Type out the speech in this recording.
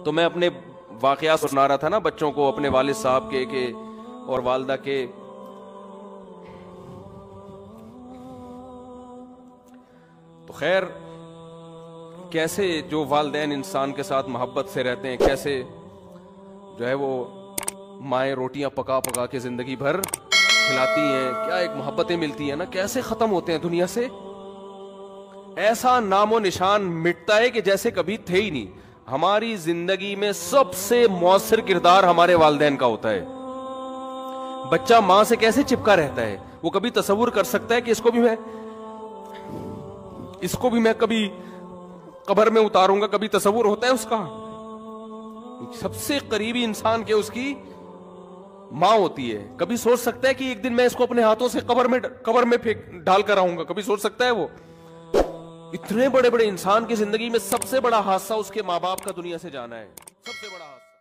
تو میں اپنے واقعات سنا رہا تھا نا بچوں کو، اپنے والد صاحب کے اور والدہ کے. تو خیر کیسے جو والدین انسان کے ساتھ محبت سے رہتے ہیں، کیسے جو ہے وہ مائیں روٹیاں پکا پکا کے زندگی بھر کھلاتی ہیں، کیا ایک محبتیں ملتی ہیں نا، کیسے ختم ہوتے ہیں دنیا سے. ایسا نام و نشان مٹتا ہے کہ جیسے کبھی تھے ہی نہیں. ہماری زندگی میں سب سے مؤثر کردار ہمارے والدین کا ہوتا ہے. بچہ ماں سے کیسے چپکا رہتا ہے، وہ کبھی تصور کر سکتا ہے کہ اس کو بھی میں کبھی قبر میں اتاروں گا؟ کبھی تصور ہوتا ہے اس کا؟ سب سے قریبی انسان کے اس کی ماں ہوتی ہے. کبھی سوچ سکتا ہے کہ ایک دن میں اس کو اپنے ہاتھوں سے قبر میں ڈال کر آؤں گا؟ کبھی سوچ سکتا ہے وہ؟ اتنے بڑے بڑے انسان کی زندگی میں سب سے بڑا حادثہ اس کے ماں باپ کا دنیا سے جانا ہے، سب سے بڑا حادثہ.